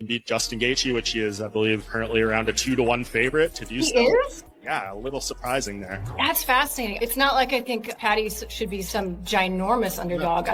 beat Justin Gaethje, which he is, I believe, currently around a 2-1 favorite to do so. He is? Yeah, a little surprising there. That's fascinating. It's not like I think Paddy should be some ginormous underdog.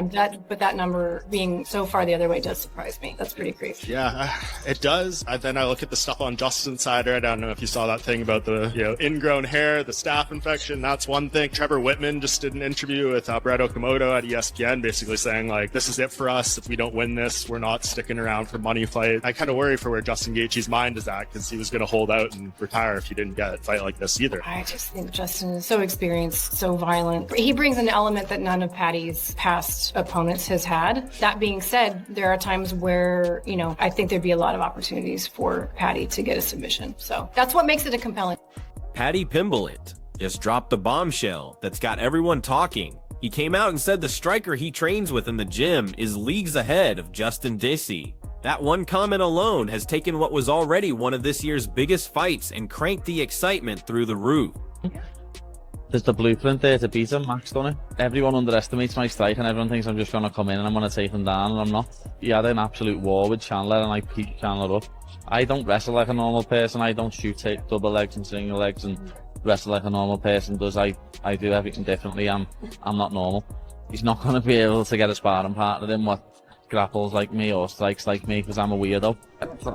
But that number being so far the other way does surprise me. That's pretty crazy. Yeah, it does. Then I look at the stuff on Justin's side. I don't know if you saw that thing about the ingrown hair, the staph infection. That's one thing. Trevor Whitman just did an interview with Brett Okamoto at ESPN, basically saying like, this is it for us. If we don't win this, we're not sticking around for money fight. I kind of worry for where Justin Gaethje's mind is at, because he was going to hold out and retire if he didn't get a fight like this either. I just think Justin is so experienced, so violent. He brings an element that none of Paddy's past opponents has had. That being said, there are times where, I think there'd be a lot of opportunities for Paddy to get a submission. So that's what makes it a compelling. Paddy Pimblett just dropped the bombshell that's got everyone talking. He came out and said the striker he trains with in the gym is leagues ahead of Justin Gaethje. That one comment alone has taken what was already one of this year's biggest fights and cranked the excitement through the roof. There's the blueprint there to beat him, Max done it. Everyone underestimates my strike and everyone thinks I'm just going to come in and I'm going to take him down, and I'm not. He had an absolute war with Chandler and I picked Chandler up. I don't wrestle like a normal person. I don't shoot double legs and single legs and wrestle like a normal person does. I do everything differently. I'm not normal. He's not going to be able to get a sparring partner in what grapples like me or strikes like me, because I'm a weirdo.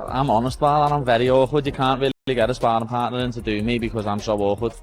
I'm honest, pal, and I'm very awkward. You can't really get a sparring partner in to do me because I'm so awkward.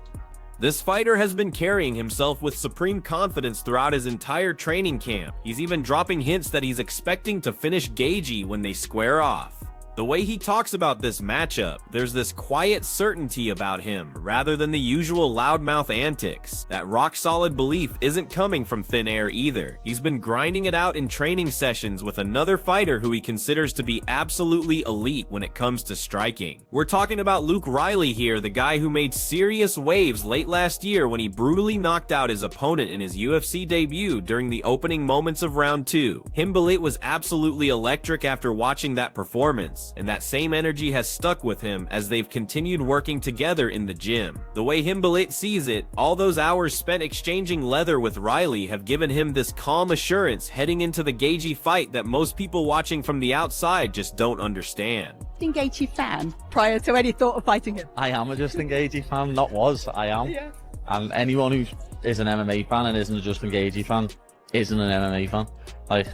This fighter has been carrying himself with supreme confidence throughout his entire training camp. He's even dropping hints that he's expecting to finish Gaethje when they square off. The way he talks about this matchup, there's this quiet certainty about him, rather than the usual loudmouth antics. That rock-solid belief isn't coming from thin air either. He's been grinding it out in training sessions with another fighter who he considers to be absolutely elite when it comes to striking. We're talking about Luke Riley here, the guy who made serious waves late last year when he brutally knocked out his opponent in his UFC debut during the opening moments of round 2. Pimblett was absolutely electric after watching that performance, and that same energy has stuck with him as they've continued working together in the gym. The way Pimblett sees it, all those hours spent exchanging leather with Riley have given him this calm assurance heading into the Gaethje fight that most people watching from the outside just don't understand. Gaethje fan prior to any thought of fighting him? I am a Justin Gaethje fan, not was, I am. Yeah. And anyone who is an MMA fan and isn't a Justin Gaethje fan isn't an MMA fan. Like,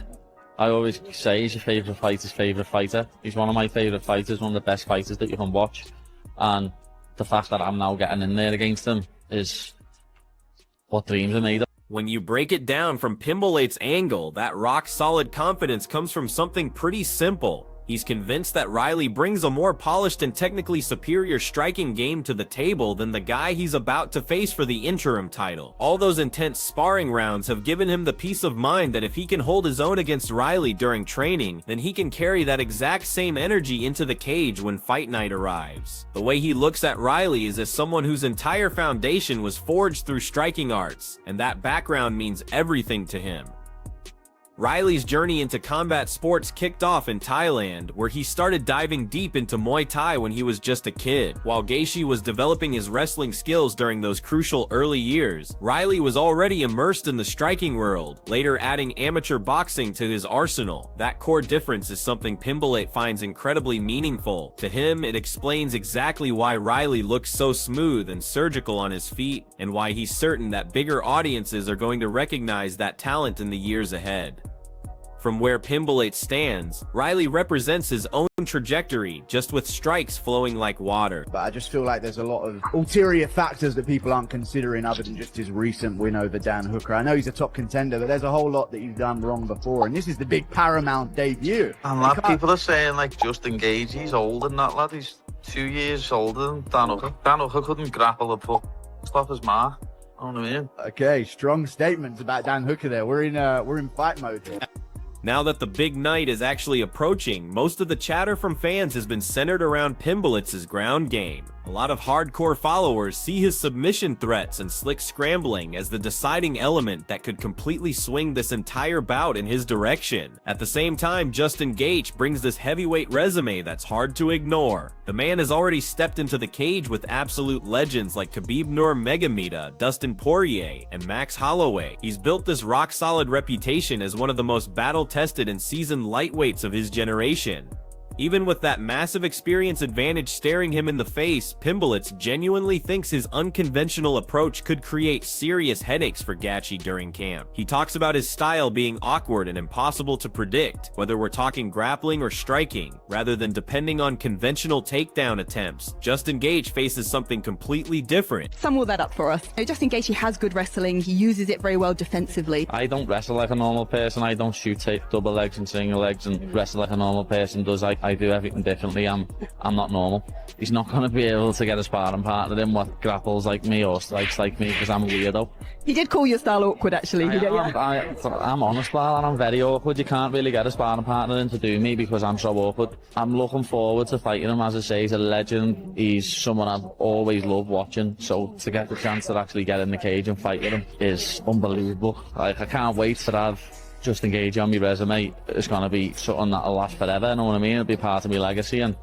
I always say he's your favourite fighter's favourite fighter. He's one of my favourite fighters, one of the best fighters that you can watch. And the fact that I'm now getting in there against him is what dreams are made of. When you break it down from Pimblett's angle, that rock-solid confidence comes from something pretty simple. He's convinced that Riley brings a more polished and technically superior striking game to the table than the guy he's about to face for the interim title. All those intense sparring rounds have given him the peace of mind that if he can hold his own against Riley during training, then he can carry that exact same energy into the cage when fight night arrives. The way he looks at Riley is as someone whose entire foundation was forged through striking arts, and that background means everything to him. Riley's journey into combat sports kicked off in Thailand, where he started diving deep into Muay Thai when he was just a kid. While Gaethje was developing his wrestling skills during those crucial early years, Riley was already immersed in the striking world, later adding amateur boxing to his arsenal. That core difference is something Pimblett finds incredibly meaningful. To him, it explains exactly why Riley looks so smooth and surgical on his feet, and why he's certain that bigger audiences are going to recognize that talent in the years ahead. From where Pimblett stands, Riley represents his own trajectory, just with strikes flowing like water. But I just feel like there's a lot of ulterior factors that people aren't considering other than just his recent win over Dan Hooker. I know he's a top contender, but there's a whole lot that he's done wrong before, and this is the big Paramount debut. And lad, people are saying like Justin Gaethje, he's older than that lad. He's 2 years older than Dan Hooker. Dan Hooker couldn't grapple a puck off his mark. I don't know what I mean. Okay, strong statements about Dan Hooker there. We're in fight mode here. Now that the big night is actually approaching, most of the chatter from fans has been centered around Pimblett's ground game. A lot of hardcore followers see his submission threats and slick scrambling as the deciding element that could completely swing this entire bout in his direction. At the same time, Justin Gaethje brings this heavyweight resume that's hard to ignore. The man has already stepped into the cage with absolute legends like Khabib Nurmagomedov, Dustin Poirier, and Max Holloway. He's built this rock-solid reputation as one of the most battle-tested and seasoned lightweights of his generation. Even with that massive experience advantage staring him in the face, Pimblett genuinely thinks his unconventional approach could create serious headaches for Gaethje during camp. He talks about his style being awkward and impossible to predict, whether we're talking grappling or striking, rather than depending on conventional takedown attempts. Justin Gaethje faces something completely different. Sum all that up for us. Justin Gaethje has good wrestling. He uses it very well defensively. I don't wrestle like a normal person. I don't shoot tape double legs and single legs and wrestle like a normal person does. I do everything differently. I'm not normal. He's not going to be able to get a sparring partner in what grapples like me or strikes like me because I'm a weirdo. He did call your style awkward, actually. I'm honest, pal, and I'm very awkward. You can't really get a sparring partner in to do me because I'm so awkward. I'm looking forward to fighting him. As I say, he's a legend. He's someone I've always loved watching. So to get the chance to actually get in the cage and fight with him is unbelievable. Like, I can't wait to have Justin Gaethje on my resume. It's going to be something that'll last forever, you know what I mean? It'll be part of my legacy, and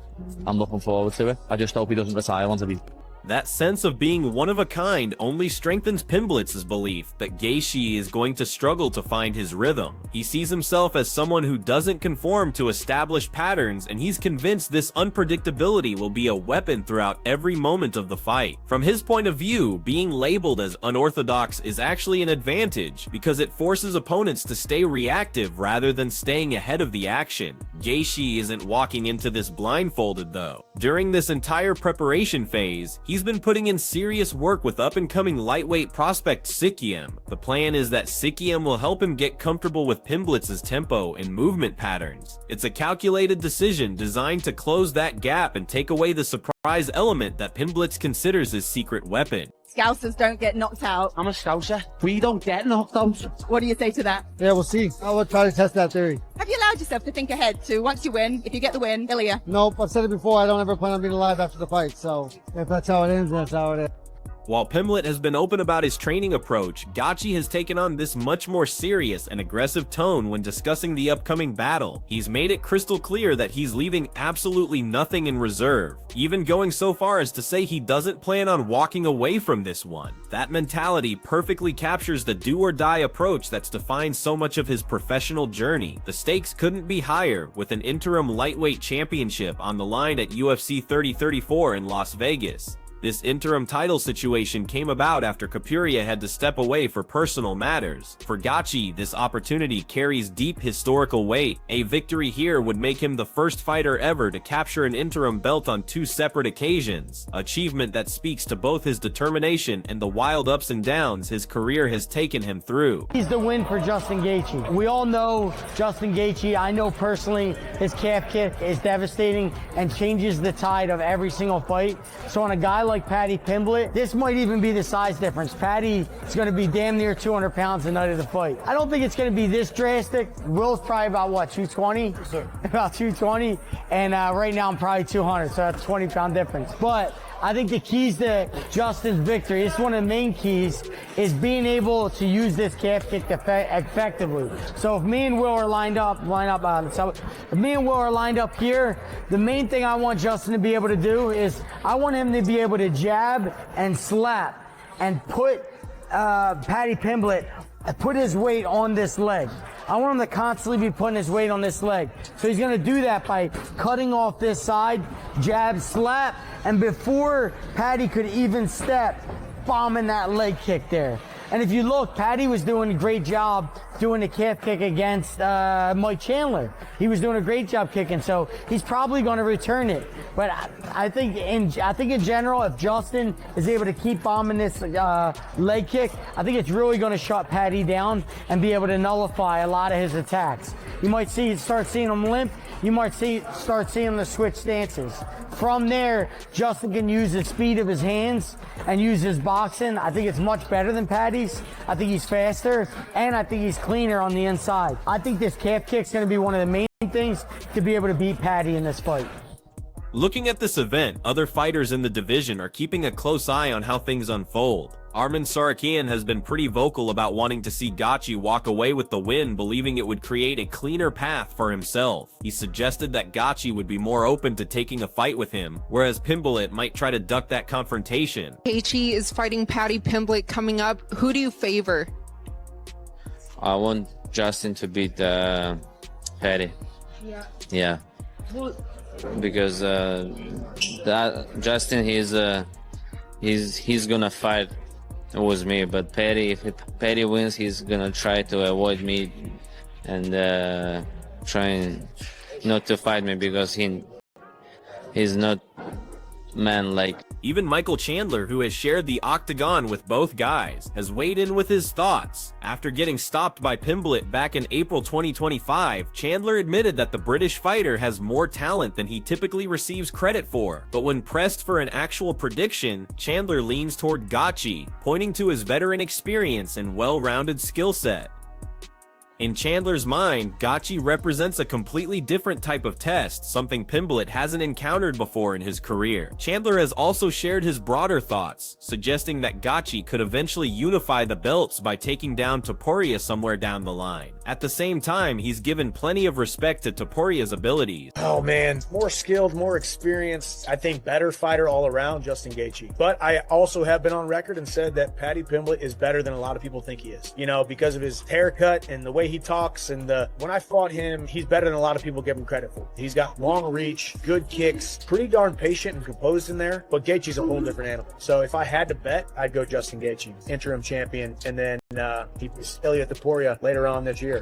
I'm looking forward to it. I just hope he doesn't retire once he... That sense of being one of a kind only strengthens Pimblett's belief that Gaethje is going to struggle to find his rhythm. He sees himself as someone who doesn't conform to established patterns, and he's convinced this unpredictability will be a weapon throughout every moment of the fight. From his point of view, being labeled as unorthodox is actually an advantage because it forces opponents to stay reactive rather than staying ahead of the action. Gaethje isn't walking into this blindfolded though. During this entire preparation phase, he's been putting in serious work with up-and-coming lightweight prospect Sikiam. The plan is that Sikiam will help him get comfortable with Pimblett's tempo and movement patterns. It's a calculated decision designed to close that gap and take away the surprise element that Pimblett considers his secret weapon. Scousers don't get knocked out. I'm a Scouser. We don't get knocked out. What do you say to that? Yeah, we'll see. I will try to test that theory. Have you allowed yourself to think ahead to once you win, if you get the win, Ilya? Nope, I've said it before, I don't ever plan on being alive after the fight, so if that's how it ends, that's how it ends. While Pimblett has been open about his training approach, Gaethje has taken on this much more serious and aggressive tone when discussing the upcoming battle. He's made it crystal clear that he's leaving absolutely nothing in reserve, even going so far as to say he doesn't plan on walking away from this one. That mentality perfectly captures the do-or-die approach that's defined so much of his professional journey. The stakes couldn't be higher, with an interim lightweight championship on the line at UFC 3034 in Las Vegas. This interim title situation came about after Capuria had to step away for personal matters. For Gaethje, this opportunity carries deep historical weight. A victory here would make him the first fighter ever to capture an interim belt on 2 separate occasions, achievement that speaks to both his determination and the wild ups and downs his career has taken him through. He's the win for Justin Gaethje. We all know Justin Gaethje. I know personally his calf kick is devastating and changes the tide of every single fight. So on a guy like Paddy Pimblett, this might even be the size difference. Paddy is going to be damn near 200 pounds the night of the fight. I don't think it's going to be this drastic. Will's probably about, what, 220? About 220. And right now I'm probably 200, so that's a 20-pound difference. But I think the keys to Justin's victory, it's one of the main keys, is being able to use this calf kick effectively. So if me and Will are lined up here, the main thing I want Justin to be able to do is I want him to be able to jab and slap and put Paddy Pimblett, put his weight on this leg. I want him to constantly be putting his weight on this leg. So he's going to do that by cutting off this side, jab, slap, and before Paddy could even step, bombing that leg kick there. And if you look, Paddy was doing a great job doing the calf kick against Mike Chandler. He was doing a great job kicking, so he's probably going to return it. But I think in general, if Justin is able to keep bombing this leg kick, I think it's really going to shut Paddy down and be able to nullify a lot of his attacks. You might start seeing him limp. You might start seeing the switch stances. From there, Justin can use the speed of his hands and use his boxing. I think it's much better than Paddy's. I think he's faster, and I think he's cleaner on the inside. I think this calf kick's going to be one of the main things to be able to beat Paddy in this fight. Looking at this event, other fighters in the division are keeping a close eye on how things unfold. Arman Sarakian has been pretty vocal about wanting to see Gaethje walk away with the win, believing it would create a cleaner path for himself. He suggested that Gaethje would be more open to taking a fight with him, whereas Pimblett might try to duck that confrontation. Gaethje is fighting Paddy Pimblett coming up. Who do you favor? I want Justin to beat Paddy. Yeah. because that Justin he's gonna fight with me, but Paddy, if Paddy wins, he's gonna try to avoid me and trying not to fight me because he's not man like. Even Michael Chandler, who has shared the octagon with both guys, has weighed in with his thoughts. After getting stopped by Pimblett back in April 2025, Chandler admitted that the British fighter has more talent than he typically receives credit for. But when pressed for an actual prediction, Chandler leans toward Gachi, pointing to his veteran experience and well-rounded skill set. In Chandler's mind, Gachi represents a completely different type of test, something Pimblett hasn't encountered before in his career. Chandler has also shared his broader thoughts, suggesting that Gachi could eventually unify the belts by taking down Topuria somewhere down the line. At the same time, he's given plenty of respect to Topuria's abilities. Oh man, more skilled, more experienced, I think better fighter all around, Justin Gaethje. But I also have been on record and said that Paddy Pimblett is better than a lot of people think he is. You know, because of his haircut and the way he talks, and when I fought him, he's better than a lot of people give him credit for. He's got long reach, good kicks, pretty darn patient and composed in there, but Gaethje's a whole different animal. So if I had to bet, I'd go Justin Gaethje, interim champion, and then Elliot Topuria later on this year.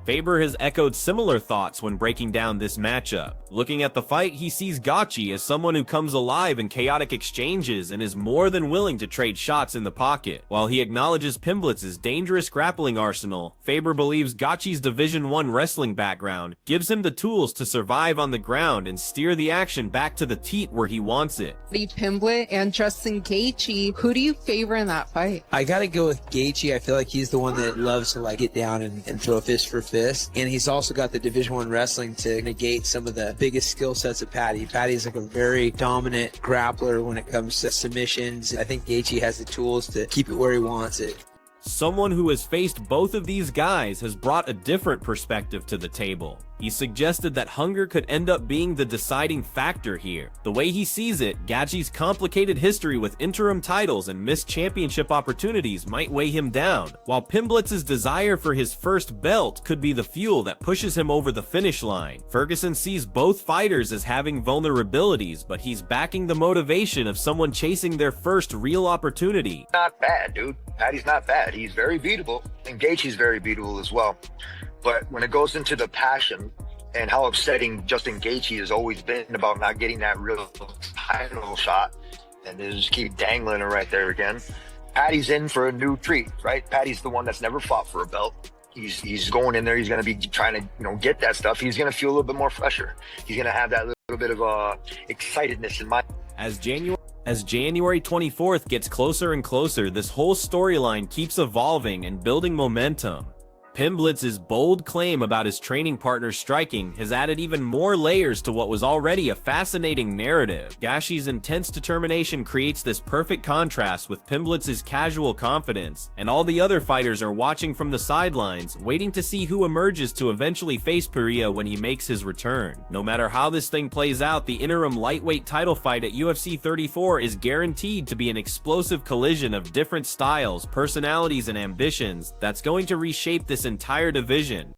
Faber has echoed similar thoughts when breaking down this matchup. Looking at the fight, he sees Gachi as someone who comes alive in chaotic exchanges and is more than willing to trade shots in the pocket. While he acknowledges Pimblett's dangerous grappling arsenal, Faber believes Gachi's Division I wrestling background gives him the tools to survive on the ground and steer the action back to the teat where he wants it. Pimblett and Justin Gaethje, who do you favor in that fight? I gotta go with Gaethje. I feel like he's the one that loves to like get down and throw fist for fist. And he's also got the Division I wrestling to negate some of the biggest skill sets of Paddy. Paddy's like a very dominant grappler when it comes to submissions. I think Gaethje has the tools to keep it where he wants it. Someone who has faced both of these guys has brought a different perspective to the table. He suggested that hunger could end up being the deciding factor here. The way he sees it, Gaethje's complicated history with interim titles and missed championship opportunities might weigh him down, while Pimblett's desire for his first belt could be the fuel that pushes him over the finish line. Ferguson sees both fighters as having vulnerabilities, but he's backing the motivation of someone chasing their first real opportunity. Not bad, dude. Paddy's not bad. He's very beatable, and Gaethje's very beatable as well. But when it goes into the passion and how upsetting Justin Gaethje has always been about not getting that real title shot, and they just keep dangling it right there again, Paddy's in for a new treat, right? Paddy's the one that's never fought for a belt. He's going in there. He's going to be trying to get that stuff. He's going to feel a little bit more fresher. He's going to have that little bit of excitedness in mind. As January 24th gets closer and closer, this whole storyline keeps evolving and building momentum. Pimblett's bold claim about his training partner striking has added even more layers to what was already a fascinating narrative. Gaethje's intense determination creates this perfect contrast with Pimblett's casual confidence, and all the other fighters are watching from the sidelines, waiting to see who emerges to eventually face Pereira when he makes his return. No matter how this thing plays out, the interim lightweight title fight at UFC 34 is guaranteed to be an explosive collision of different styles, personalities, and ambitions that's going to reshape this entire division.